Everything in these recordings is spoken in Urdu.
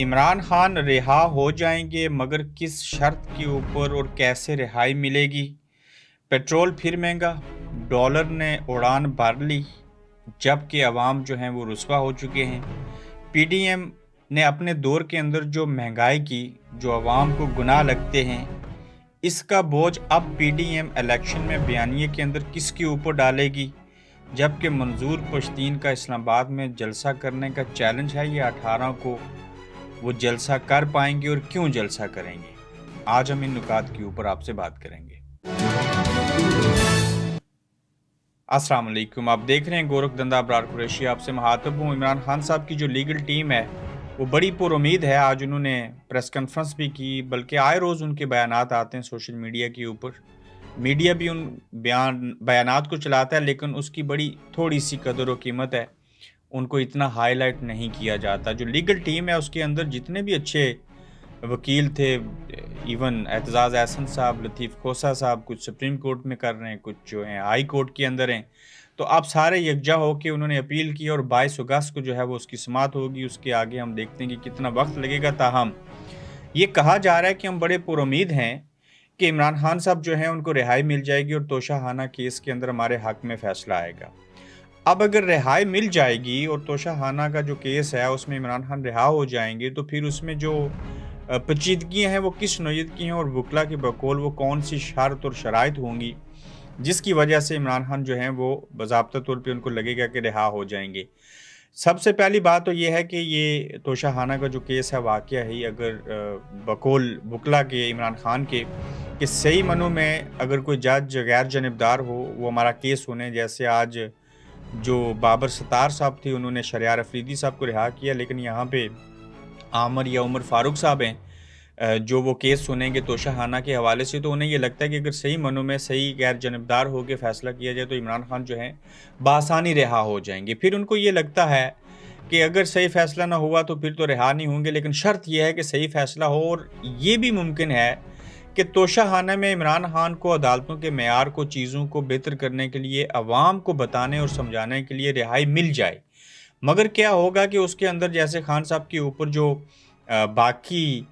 عمران خان رہا ہو جائیں گے مگر کس شرط کے اوپر اور کیسے رہائی ملے گی؟ پیٹرول پھر مہنگا، ڈالر نے اڑان بھر لی جبکہ عوام جو ہیں وہ رسوا ہو چکے ہیں۔ پی ڈی ایم نے اپنے دور کے اندر جو مہنگائی کی، جو عوام کو گناہ لگتے ہیں، اس کا بوجھ اب پی ڈی ایم الیکشن میں بیانیے کے اندر کس کے اوپر ڈالے گی؟ جبکہ منظور پشتین کا اسلام آباد میں جلسہ کرنے کا چیلنج ہے، یہ 18 کو وہ جلسہ کر پائیں گے اور کیوں جلسہ کریں گے؟ آج ہم ان نکات کے اوپر آپ سے بات کریں گے۔ السلام علیکم، آپ دیکھ رہے ہیں گورکھ دھندا ابرار قریشی، آپ سے مخاطب ہوں۔ عمران خان صاحب کی جو لیگل ٹیم ہے وہ بڑی پر امید ہے۔ آج انہوں نے پریس کانفرنس بھی کی، بلکہ آئے روز ان کے بیانات آتے ہیں سوشل میڈیا کے اوپر۔ میڈیا بھی ان بیانات کو چلاتا ہے، لیکن اس کی بڑی تھوڑی سی قدر و قیمت ہے، ان کو اتنا ہائی لائٹ نہیں کیا جاتا۔ جو لیگل ٹیم ہے اس کے اندر جتنے بھی اچھے وکیل تھے، ایون اعتزاز احسن صاحب، لطیف کھوسہ صاحب، کچھ سپریم کورٹ میں کر رہے ہیں، کچھ جو ہیں ہائی کورٹ کے اندر ہیں، تو آپ سارے یکجا ہو کے انہوں نے اپیل کی اور 22 اگست کو جو ہے وہ اس کی سماعت ہوگی۔ اس کے آگے ہم دیکھتے ہیں کہ کتنا وقت لگے گا، تاہم یہ کہا جا رہا ہے کہ ہم بڑے پر امید ہیں کہ عمران خان صاحب جو ہیں ان کو رہائی مل جائے گی اور توشہ خانہ کیس کے اندر ہمارے حق میں فیصلہ آئے گا۔ اب اگر رہائی مل جائے گی اور توشہ خانہ کا جو کیس ہے اس میں عمران خان رہا ہو جائیں گے، تو پھر اس میں جو پیچیدگیاں ہیں وہ کس نوعیت کی ہیں اور وکلا کے بقول وہ کون سی شرط اور شرائط ہوں گی جس کی وجہ سے عمران خان جو ہیں وہ باضابطہ طور پہ ان کو لگے گا کہ رہا ہو جائیں گے۔ سب سے پہلی بات تو یہ ہے کہ یہ توشہ خانہ کا جو کیس ہے واقعہ ہی اگر بقول وکلا کے عمران خان کے کہ صحیح منوں میں اگر کوئی جج غیر جانبدار ہو وہ ہمارا کیس ہونے، جیسے آج جو بابر ستار صاحب تھے انہوں نے شریار افریدی صاحب کو رہا کیا، لیکن یہاں پہ عامر یا عمر فاروق صاحب ہیں جو وہ کیس سنیں گے توشہ خانہ کے حوالے سے، تو انہیں یہ لگتا ہے کہ اگر صحیح منوں میں صحیح غیر جانبدار ہو کے فیصلہ کیا جائے تو عمران خان جو ہیں بآسانی رہا ہو جائیں گے۔ پھر ان کو یہ لگتا ہے کہ اگر صحیح فیصلہ نہ ہوا تو پھر تو رہا نہیں ہوں گے، لیکن شرط یہ ہے کہ صحیح فیصلہ ہو، اور یہ بھی ممکن ہے کہ توشہ خانہ میں عمران خان کو عدالتوں کے معیار کو، چیزوں کو بہتر کرنے کے لیے، عوام کو بتانے اور سمجھانے کے لیے رہائی مل جائے۔ مگر کیا ہوگا کہ اس کے اندر جیسے خان صاحب کے اوپر جو باقی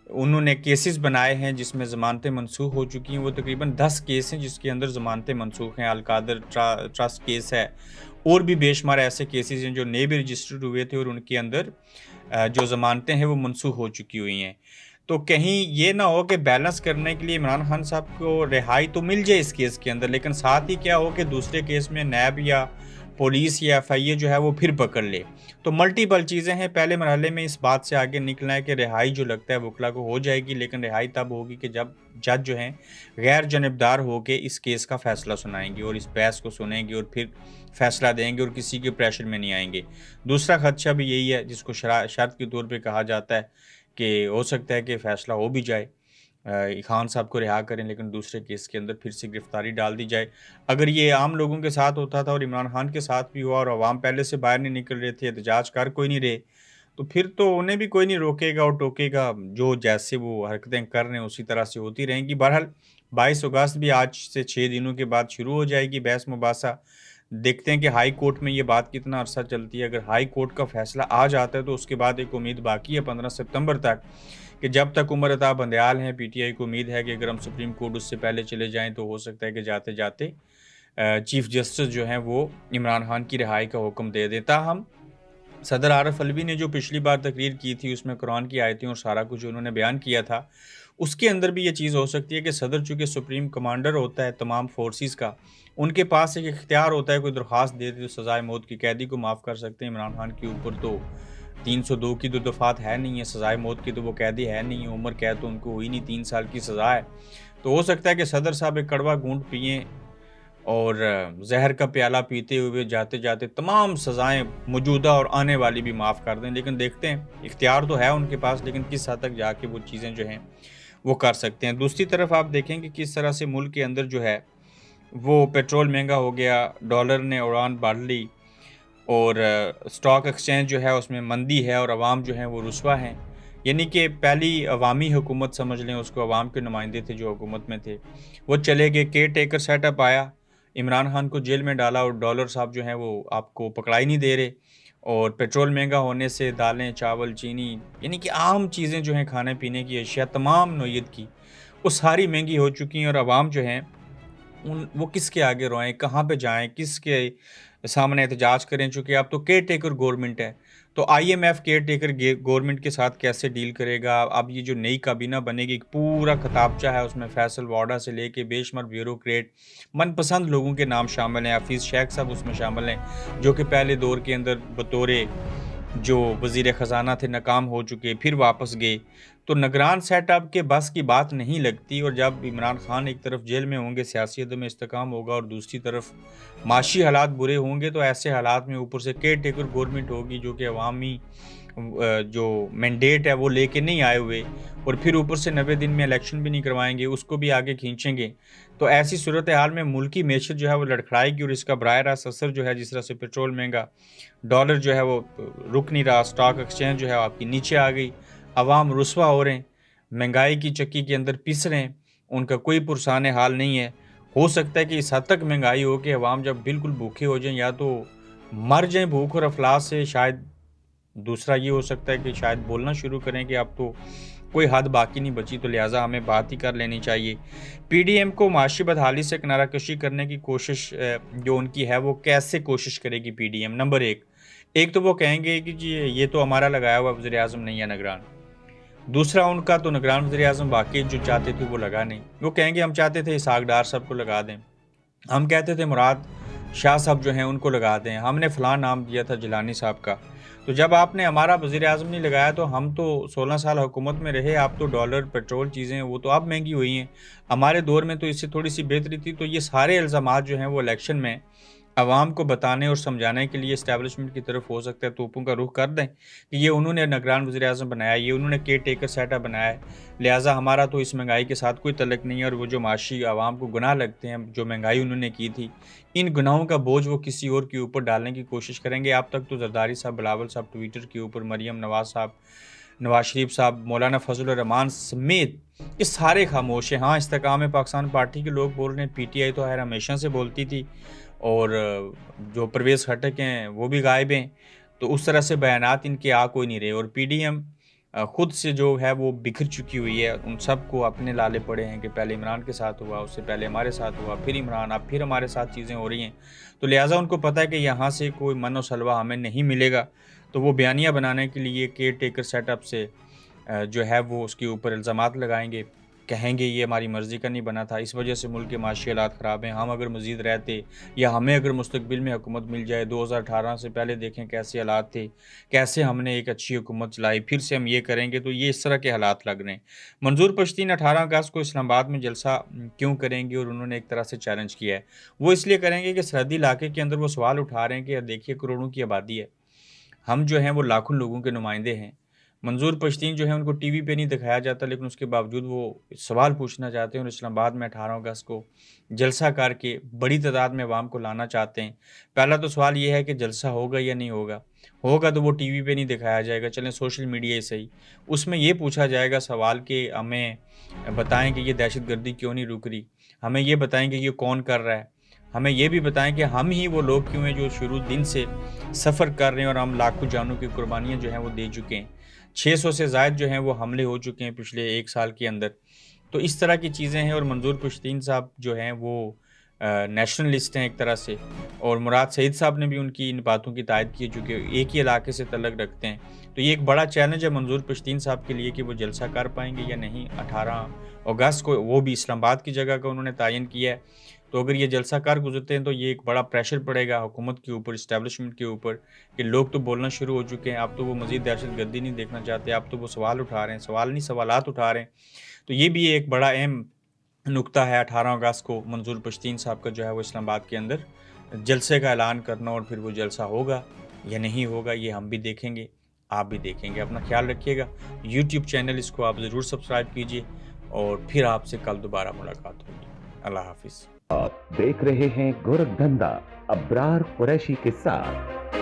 انہوں نے کیسز بنائے ہیں جس میں ضمانتیں منسوخ ہو چکی ہیں، وہ تقریباً 10 کیس ہیں جس کے اندر ضمانتیں منسوخ ہیں۔ القادر ٹرسٹ کیس ہے، اور بھی بے شمار ایسے کیسز ہیں جو نئے بھی رجسٹرڈ ہوئے تھے اور ان کے اندر جو ضمانتیں ہیں وہ منسوخ ہو چکی ہوئی ہیں۔ تو کہیں یہ نہ ہو کہ بیلنس کرنے کے لیے عمران خان صاحب کو رہائی تو مل جائے اس کیس کے اندر، لیکن ساتھ ہی کیا ہو کہ دوسرے کیس میں نیب یا پولیس یا ایف آئی اے جو ہے وہ پھر پکڑ لے۔ تو ملٹیپل چیزیں ہیں۔ پہلے مرحلے میں اس بات سے آگے نکلنا ہے کہ رہائی جو لگتا ہے وکلا کو ہو جائے گی، لیکن رہائی تب ہوگی کہ جب جج جو ہیں غیر جانبدار ہو کے اس کیس کا فیصلہ سنائیں گے اور اس بحث کو سنیں گے اور پھر فیصلہ دیں گے اور کسی کے پریشر میں نہیں آئیں گے۔ دوسرا خدشہ بھی یہی ہے جس کو شرط کے طور پہ کہا جاتا ہے کہ ہو سکتا ہے کہ فیصلہ ہو بھی جائے، خان صاحب کو رہا کریں لیکن دوسرے کیس کے اندر پھر سے گرفتاری ڈال دی جائے۔ اگر یہ عام لوگوں کے ساتھ ہوتا تھا اور عمران خان کے ساتھ بھی ہوا اور عوام پہلے سے باہر نہیں نکل رہے تھے، احتجاج کر کوئی نہیں رہے، تو پھر تو انہیں بھی کوئی نہیں روکے گا اور ٹوکے گا، جو جیسے وہ حرکتیں کر رہے ہیں اسی طرح سے ہوتی رہیں گی۔ بہرحال 22 اگست بھی آج سے 6 دنوں کے بعد شروع ہو جائے گی بحث مباحثہ۔ دیکھتے ہیں کہ ہائی کورٹ میں یہ بات کتنا عرصہ چلتی ہے۔ اگر ہائی کورٹ کا فیصلہ آ جاتا ہے تو اس کے بعد ایک امید باقی ہے 15 ستمبر تک، کہ جب تک عمر عطا بندیال ہیں، پی ٹی آئی کو امید ہے کہ اگر ہم سپریم کورٹ اس سے پہلے چلے جائیں تو ہو سکتا ہے کہ جاتے جاتے چیف جسٹس جو ہیں وہ عمران خان کی رہائی کا حکم دے دیتا۔ ہم صدر عارف علوی نے جو پچھلی بار تقریر کی تھی اس میں قرآن کی آیتیں اور سارا کچھ انہوں نے بیان کیا تھا، اس کے اندر بھی یہ چیز ہو سکتی ہے کہ صدر چونکہ سپریم کمانڈر ہوتا ہے تمام فورسز کا، ان کے پاس ایک اختیار ہوتا ہے، کوئی درخواست دے دے تو سزائے موت کی قیدی کو معاف کر سکتے ہیں۔ عمران خان کے اوپر تو 302 کی تو دفعات ہے نہیں ہے، سزائے موت کی تو وہ قیدی ہے نہیں ہے، عمر قید تو ان کو ہوئی نہیں، 3 سال کی سزا ہے۔ تو ہو سکتا ہے کہ صدر صاحب ایک کڑوا گھونٹ پئیں اور زہر کا پیالہ پیتے ہوئے جاتے جاتے تمام سزائیں موجودہ اور آنے والی بھی معاف کر دیں، لیکن دیکھتے ہیں، اختیار تو ہے ان کے پاس، لیکن کس حد تک جا کے وہ چیزیں جو ہیں وہ کر سکتے ہیں۔ دوسری طرف آپ دیکھیں کہ کس طرح سے ملک کے اندر جو ہے وہ پیٹرول مہنگا ہو گیا، ڈالر نے اڑان بھر لی، اور اسٹاک ایکسچینج جو ہے اس میں مندی ہے اور عوام جو ہیں وہ رسوا ہیں۔ یعنی کہ پہلی عوامی حکومت سمجھ لیں اس کو، عوام کے نمائندے تھے جو حکومت میں تھے وہ چلے گئے، کیئر ٹیکر سیٹ اپ آیا، عمران خان کو جیل میں ڈالا اور ڈالر صاحب جو ہیں وہ آپ کو پکڑائی نہیں دے رہے، اور پیٹرول مہنگا ہونے سے دالیں، چاول، چینی یعنی کہ عام چیزیں جو ہیں کھانے پینے کی اشیاء تمام نوعیت کی، وہ ساری مہنگی ہو چکی ہیں اور عوام جو ہیں وہ کس کے آگے روئیں، کہاں پہ جائیں، کس کے سامنے احتجاج کریں؟ چونکہ اب تو کیئر ٹیکر گورنمنٹ ہے، تو I M F care taker government کے ساتھ کیسے ڈیل کرے گا؟ اب یہ جو نئی کابینہ بنے گی، ایک پورا خطابچہ ہے، اس میں فیصل واڈا سے لے کے بے شمار بیوروکریٹ، من پسند لوگوں کے نام شامل ہیں، حفیظ شیخ صاحب اس میں شامل ہیں، جو کہ پہلے دور کے اندر بطور جو وزیر خزانہ تھے ناکام ہو چکے، پھر واپس گئے۔ تو نگران سیٹ اپ کے بس کی بات نہیں لگتی، اور جب عمران خان ایک طرف جیل میں ہوں گے، سیاسی عدم استحکام ہوگا، اور دوسری طرف معاشی حالات برے ہوں گے، تو ایسے حالات میں اوپر سے کیئر ٹیکر گورنمنٹ ہوگی جو کہ عوامی جو مینڈیٹ ہے وہ لے کے نہیں آئے ہوئے، اور پھر اوپر سے 90 دن میں الیکشن بھی نہیں کروائیں گے، اس کو بھی آگے کھینچیں گے، تو ایسی صورتحال میں ملکی معیشت جو ہے وہ لڑکھڑائے گی، اور اس کا براہ راست اثر جو ہے جس طرح سے پیٹرول مہنگا، ڈالر جو ہے وہ رک نہیں رہا، اسٹاک ایکسچینج جو ہے آپ کی نیچے آ گئی، عوام رسوا ہو رہے ہیں، مہنگائی کی چکی کے اندر پس رہے ہیں، ان کا کوئی پرسان حال نہیں ہے۔ ہو سکتا ہے کہ اس حد تک مہنگائی ہو کہ عوام جب بالکل بھوکے ہو جائیں، یا تو مر جائیں بھوک اور افلاس سے، شاید دوسرا یہ ہو سکتا ہے کہ شاید بولنا شروع کریں کہ اب تو کوئی حد باقی نہیں بچی، تو لہٰذا ہمیں بات ہی کر لینی چاہیے۔ پی ڈی ایم کو معاشی بدحالی سے کنارہ کشی کرنے کی کوشش جو ان کی ہے، وہ کیسے کوشش کرے گی پی ڈی ایم؟ نمبر ایک تو وہ کہیں گے کہ جی یہ تو ہمارا لگایا ہوا وزیر اعظم نہیں ہے نگران۔ دوسرا ان کا تو نگران وزیر اعظم باقی جو چاہتے تھے وہ لگا نہیں، وہ کہیں گے ہم چاہتے تھے اسحاق ڈار صاحب کو لگا دیں، ہم کہتے تھے مراد شاہ صاحب جو ہیں ان کو لگا دیں، ہم نے فلاں نام دیا تھا جیلانی صاحب کا، تو جب آپ نے ہمارا وزیر اعظم نہیں لگایا تو ہم تو 16 سال حکومت میں رہے، آپ تو ڈالر پیٹرول چیزیں وہ تو اب مہنگی ہوئی ہیں، ہمارے دور میں تو اس سے تھوڑی سی بہتری تھی۔ تو یہ سارے الزامات جو ہیں وہ الیکشن میں عوام کو بتانے اور سمجھانے کے لیے اسٹیبلشمنٹ کی طرف ہو سکتا ہے توپوں کا رخ کر دیں کہ یہ انہوں نے نگران وزیر اعظم بنایا، یہ انہوں نے کیئر ٹیکر سیٹ اپ بنایا ہے، لہٰذا ہمارا تو اس مہنگائی کے ساتھ کوئی تعلق نہیں ہے، اور وہ جو معاشی عوام کو گناہ لگتے ہیں، جو مہنگائی انہوں نے کی تھی، ان گناہوں کا بوجھ وہ کسی اور کے اوپر ڈالنے کی کوشش کریں گے۔ اب تک تو زرداری صاحب، بلاول صاحب ٹویٹر کے اوپر، مریم نواز صاحب، نواز شریف صاحب، مولانا فضل الرحمان سمیت یہ سارے خاموش ہیں۔ ہاں، استحکام پاکستان پارٹی کے لوگ بول رہے ہیں، پی ٹی آئی تو خیر ہمیشہ سے بولتی تھی، اور جو پرویز خٹک ہیں وہ بھی غائب ہیں، تو اس طرح سے بیانات ان کے آ کوئی نہیں رہے، اور پی ڈی ایم خود سے جو ہے وہ بکھر چکی ہوئی ہے، ان سب کو اپنے لالے پڑے ہیں کہ پہلے عمران کے ساتھ ہوا، اس سے پہلے ہمارے ساتھ ہوا، پھر عمران، اب پھر ہمارے ساتھ چیزیں ہو رہی ہیں، تو لہٰذا ان کو پتہ ہے کہ یہاں سے کوئی من و سلوہ ہمیں نہیں ملے گا، تو وہ بیانیہ بنانے کے لیے کیئر ٹیکر سیٹ اپ سے جو ہے وہ اس کے اوپر الزامات لگائیں گے، کہیں گے یہ ہماری مرضی کا نہیں بنا تھا، اس وجہ سے ملک کے معاشی حالات خراب ہیں، ہم اگر مزید رہتے یا ہمیں اگر مستقبل میں حکومت مل جائے، 2018 سے پہلے دیکھیں کیسے حالات تھے، کیسے ہم نے ایک اچھی حکومت چلائی، پھر سے ہم یہ کریں گے، تو یہ اس طرح کے حالات لگ رہے ہیں۔ منظور پشتین 18 اگست کو اسلام آباد میں جلسہ کیوں کریں گے، اور انہوں نے ایک طرح سے چیلنج کیا ہے، وہ اس لیے کریں گے کہ سرحدی علاقے کے اندر وہ سوال اٹھا رہے ہیں کہ دیکھیے کروڑوں کی آبادی ہے، ہم جو ہیں وہ لاکھوں لوگوں کے نمائندے ہیں، منظور پشتین جو ہے ان کو ٹی وی پہ نہیں دکھایا جاتا، لیکن اس کے باوجود وہ سوال پوچھنا چاہتے ہیں، اور اسلام آباد میں 18 اگست کو جلسہ کر کے بڑی تعداد میں عوام کو لانا چاہتے ہیں۔ پہلا تو سوال یہ ہے کہ جلسہ ہوگا یا نہیں ہوگا، ہوگا تو وہ ٹی وی پہ نہیں دکھایا جائے گا، چلیں سوشل میڈیا ہی صحیح، اس میں یہ پوچھا جائے گا سوال کہ ہمیں بتائیں کہ یہ دہشت گردی کیوں نہیں رک رہی، ہمیں یہ بتائیں کہ یہ کون کر رہا ہے، ہمیں یہ بھی بتائیں کہ ہم ہی وہ لوگ کیوں ہیں جو شروع دن سے سفر کر رہے ہیں، اور ہم لاکھوں جانوں کی قربانیاں جو ہیں وہ دے چکے ہیں، 600 سے زائد جو ہیں وہ حملے ہو چکے ہیں پچھلے ایک سال کے اندر، تو اس طرح کی چیزیں ہیں، اور منظور پشتین صاحب جو ہیں وہ نیشنلسٹ ہیں ایک طرح سے، اور مراد سعید صاحب نے بھی ان کی ان باتوں کی تائید کی ہے، چونکہ ایک ہی علاقے سے تعلق رکھتے ہیں، تو یہ ایک بڑا چیلنج ہے منظور پشتین صاحب کے لیے کہ وہ جلسہ کر پائیں گے یا نہیں 18 اگست کو، وہ بھی اسلام آباد کی جگہ کا انہوں نے تعین کیا ہے، تو اگر یہ جلسہ کار گزرتے ہیں تو یہ ایک بڑا پریشر پڑے گا حکومت کے اوپر، اسٹیبلشمنٹ کے اوپر، کہ لوگ تو بولنا شروع ہو چکے ہیں، اب تو وہ مزید دہشت گردی نہیں دیکھنا چاہتے، اب تو وہ سوال اٹھا رہے ہیں، سوال نہیں سوالات اٹھا رہے ہیں، تو یہ بھی ایک بڑا اہم نقطہ ہے 18 اگست کو منظور پشتین صاحب کا جو ہے وہ اسلام آباد کے اندر جلسے کا اعلان کرنا، اور پھر وہ جلسہ ہوگا یا نہیں ہوگا یہ ہم بھی دیکھیں گے، آپ بھی دیکھیں گے۔ اپنا خیال رکھیے گا، یوٹیوب چینل اس کو آپ ضرور سبسکرائب کیجیے، اور پھر آپ سے کل دوبارہ ملاقات ہوگی۔ اللہ حافظ۔ آپ دیکھ رہے ہیں گورکھ دھندا ابرار قریشی کے ساتھ۔